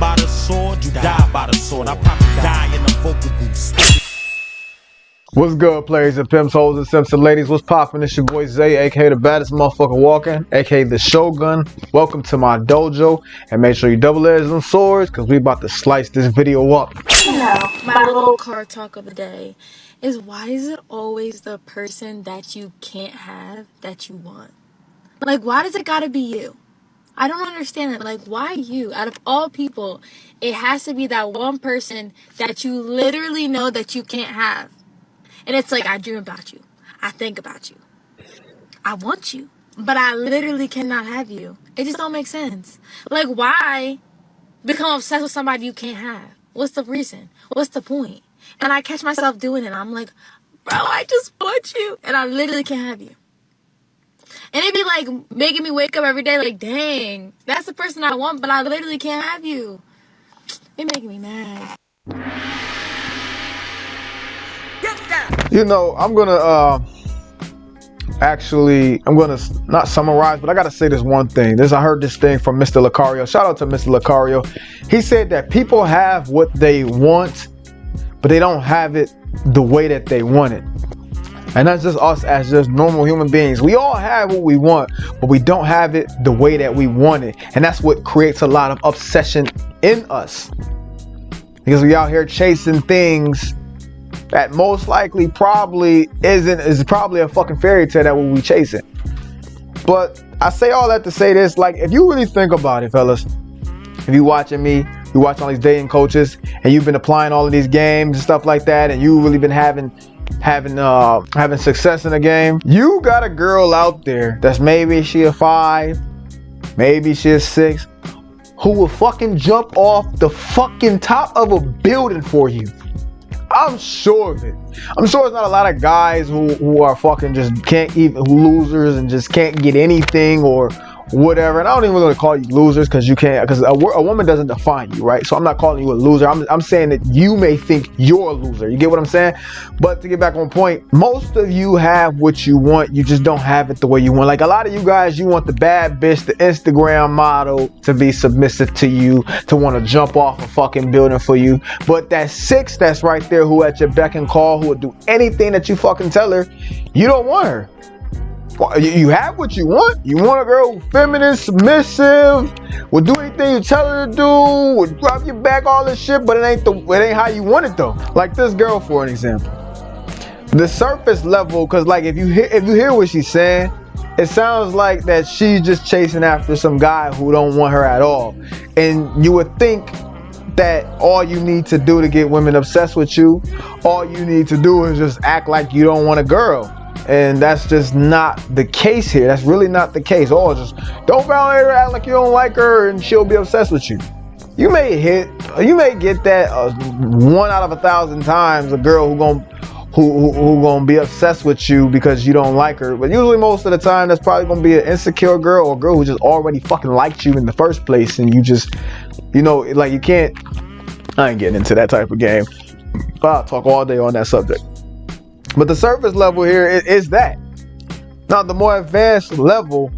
by the sword, you die by the sword. I probably die in the vocal booth. What's good, players and pimps, hoes and simps and ladies? What's poppin'? It's your boy Zay, aka the baddest motherfucker walking, aka the Shogun. Welcome to my dojo, and make sure you double edge them swords, cause we about to slice this video up. My little car talk of the day is, why is it always the person that you can't have that you want? Like, why does it gotta be you? I don't understand it. Like, why you? Out of all people, it has to be that one person that you literally know that you can't have. And it's like, I dream about you. I think about you. I want you. But I literally cannot have you. It just don't make sense. Like, why become obsessed with somebody you can't have? What's the reason? What's the point? And I catch myself doing it. I'm like, bro, I just want you. And I literally can't have you. And it'd be like making me wake up every day like, dang, that's the person I want, but I literally can't have you. It making me mad. You know, I'm gonna not summarize, but I gotta say this one thing. I heard this thing from Mr. Lucario. Shout out to Mr. Lucario. He said that people have what they want, but they don't have it the way that they want it. And that's just us as just normal human beings. We all have what we want, but we don't have it the way that we want it. And that's what creates a lot of obsession in us. Because we out here chasing things that most likely probably is probably a fucking fairy tale that we chasing. But I say all that to say this, like, if you really think about it, fellas, if you watching me, you watch all these dating coaches, and you've been applying all of these games and stuff like that, and you really been having success in the game, you got a girl out there that's maybe she a 5, maybe she a 6, who will fucking jump off the fucking top of a building for you. I'm sure of it. I'm sure there's not a lot of guys who are fucking just can't even, losers and just can't get anything or whatever. And I don't even want to call you losers because you can't, because a woman doesn't define you, right? So I'm not calling you a loser. I'm saying that you may think you're a loser. You get what I'm saying? But to get back on point, most of you have what you want. You just don't have it the way you want. Like a lot of you guys, you want the bad bitch, the Instagram model to be submissive to you, to want to jump off a fucking building for you. But that 6 that's right there, who at your beck and call, who will do anything that you fucking tell her, you don't want her. You have what you want. You want a girl who's feminine, submissive, will do anything you tell her to do, will drop your back, all this shit, but it ain't how you want it though. Like this girl, for an example. The surface level, cause like if you hear what she's saying, it sounds like that she's just chasing after some guy who don't want her at all. And you would think that all you need to do to get women obsessed with you, all you need to do is just act like you don't want a girl. And that's just not the case here. That's really not the case. Oh, just don't validate her, act like you don't like her, and she'll be obsessed with you. You may get that 1 out of 1,000 times, a girl who gonna be obsessed with you because you don't like her. But usually most of the time, that's probably gonna be an insecure girl or a girl who just already fucking liked you in the first place, and you just, you know, like you can't. I ain't getting into that type of game. I'll talk all day on that subject. But the surface level here is that. Now, the more advanced level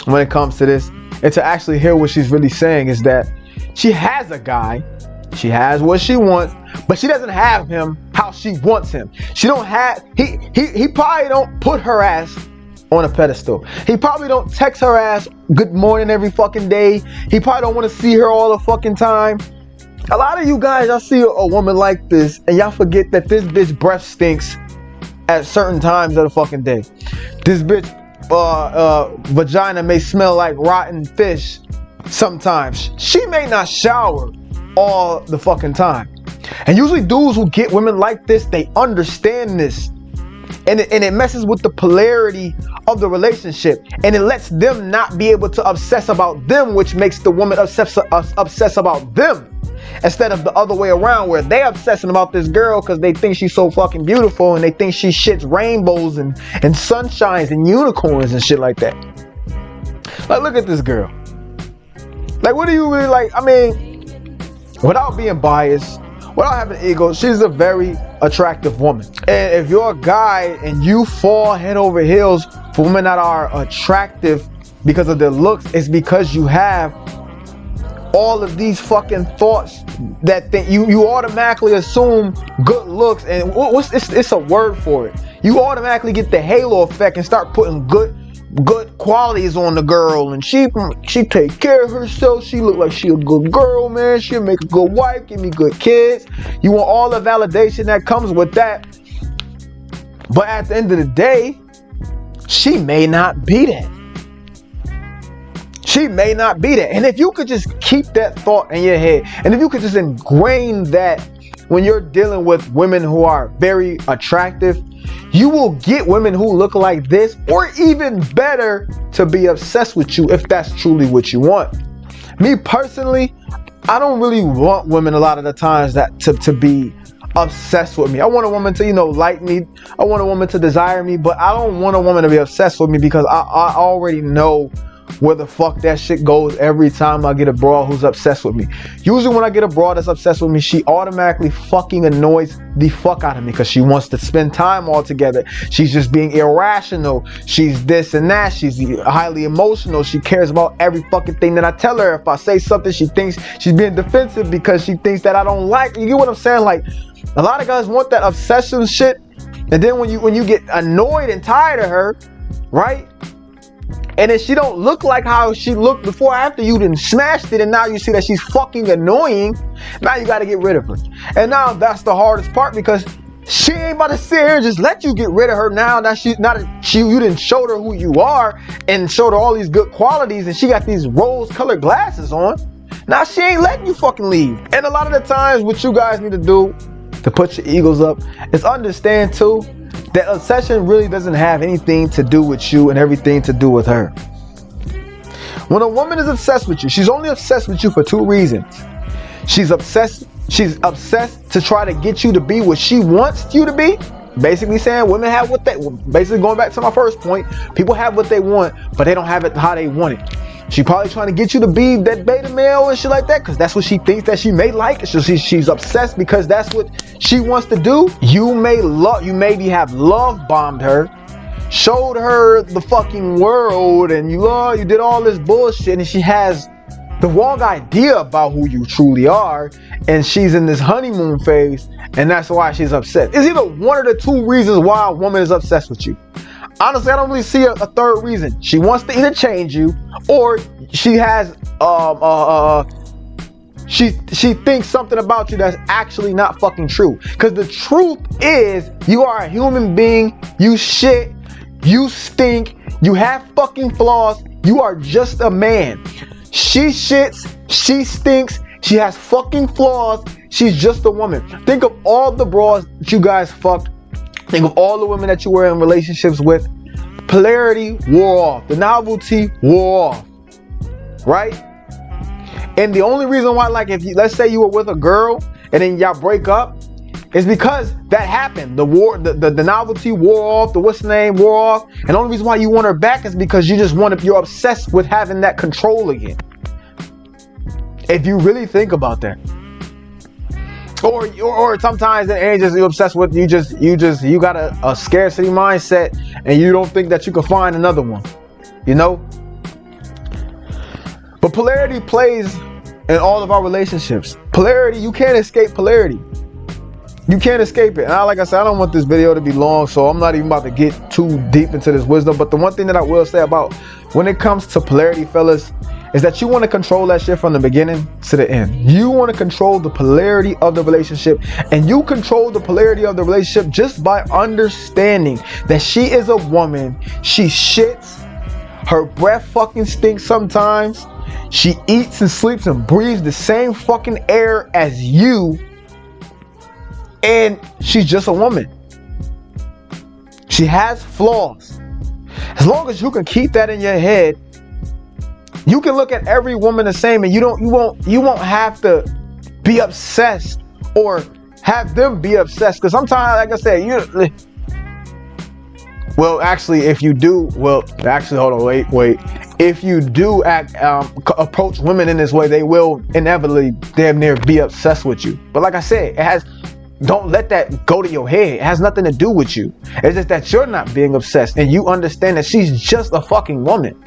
when it comes to this, and to actually hear what she's really saying, is that she has a guy, she has what she wants, but she doesn't have him how she wants him. She don't have, he probably don't put her ass on a pedestal. He probably don't text her ass good morning every fucking day. He probably don't want to see her all the fucking time. A lot of you guys, y'all see a woman like this and y'all forget that this bitch breath stinks at certain times of the fucking day. This bitch vagina may smell like rotten fish sometimes. She may not shower all the fucking time. And usually dudes who get women like this, they understand this. And it messes with the polarity of the relationship. And it lets them not be able to obsess about them, which makes the woman obsess about them. Instead of the other way around, where they obsessing about this girl because they think she's so fucking beautiful and they think she shits rainbows and sunshines and unicorns and shit like that. Like, look at this girl. Like, what do you really like? I mean, without being biased, without having ego, she's a very attractive woman. And if you're a guy and you fall head over heels for women that are attractive because of their looks, it's because you have all of these fucking thoughts that you automatically assume good looks, and it's a word for it. You automatically get the halo effect and start putting good qualities on the girl, and she take care of herself. She look like she a good girl, man. She'll make a good wife, give me good kids. You want all the validation that comes with that. But at the end of the day, she may not be that. She may not be that. And if you could just keep that thought in your head, and if you could just ingrain that when you're dealing with women who are very attractive, you will get women who look like this, or even better, to be obsessed with you if that's truly what you want. Me personally, I don't really want women a lot of the times that to be obsessed with me. I want a woman to, like me. I want a woman to desire me, but I don't want a woman to be obsessed with me, because I already know where the fuck that shit goes every time I get a broad who's obsessed with me. Usually when I get a broad that's obsessed with me, she automatically fucking annoys the fuck out of me, because she wants to spend time all together. She's just being irrational. She's this and that. She's highly emotional. She cares about every fucking thing that I tell her. If I say something, she thinks she's being defensive because she thinks that I don't like. You get what I'm saying? Like, a lot of guys want that obsession shit, and then when you get annoyed and tired of her, right? And then she don't look like how she looked before, after you done smashed it, and now you see that she's fucking annoying. Now you gotta get rid of her. And now that's the hardest part, because she ain't about to sit here and just let you get rid of her now that you didn't show her who you are and showed her all these good qualities, and she got these rose-colored glasses on. Now she ain't letting you fucking leave. And a lot of the times what you guys need to do to put your egos up is understand too that obsession really doesn't have anything to do with you and everything to do with her. When a woman is obsessed with you, she's only obsessed with you for two reasons. She's obsessed to try to get you to be what she wants you to be. Basically saying women have what they, basically going back to my first point, people have what they want, but they don't have it how they want it. She probably trying to get you to be that beta male and shit like that, because that's what she thinks that she may like. So she's obsessed because that's what she wants to do. You maybe have love bombed her, showed her the fucking world, and you did all this bullshit, and she has the wrong idea about who you truly are, and she's in this honeymoon phase, and that's why she's upset. It's either one of the two reasons why a woman is obsessed with you. Honestly, I don't really see a third reason. She wants to either change you, or she has she thinks something about you that's actually not fucking true. Because the truth is, you are a human being. You shit, you stink, you have fucking flaws. You are just a man. She shits, she stinks, she has fucking flaws. She's just a woman. Think of all the bras that you guys fucked. Think of all the women that you were in relationships with. Polarity wore off. The novelty wore off. Right? And the only reason why, like, if you, let's say you were with a girl and then y'all break up, is because that happened. The novelty wore off. The what's the name wore off. And the only reason why you want her back is because you're obsessed with having that control again. If you really think about that. Or sometimes it ain't just you're obsessed with, you got a scarcity mindset, and you don't think that you can find another one, But polarity plays in all of our relationships. Polarity, you can't escape polarity. You can't escape it. And like I said, I don't want this video to be long, so I'm not even about to get too deep into this wisdom. But the one thing that I will say about when it comes to polarity, fellas, is that you want to control that shit from the beginning to the end. You want to control the polarity of the relationship, and you control the polarity of the relationship just by understanding that she is a woman. She shits. Her breath fucking stinks sometimes. She eats and sleeps and breathes the same fucking air as you. And she's just a woman. She has flaws. As long as you can keep that in your head, you can look at every woman the same, and you won't have to be obsessed or have them be obsessed. Because sometimes, like I said, if you do, hold on, wait. If you do approach women in this way, they will inevitably damn near be obsessed with you. But like I said, don't let that go to your head. It has nothing to do with you. It's just that you're not being obsessed, and you understand that she's just a fucking woman.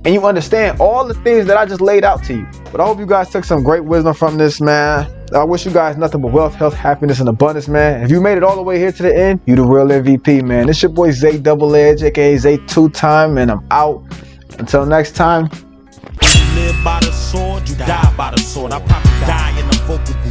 and you understand all the things that I just laid out to you. But I hope you guys took some great wisdom from this, man. I wish you guys nothing but wealth, health, happiness, and abundance, man. If you made it all the way here to the end, you the real MVP, man. It's your boy Zay Double Edge, aka Zay 2-Time, and I'm out. Until next time. You live by the sword, you die by the sword. I probably die in the vocal booth.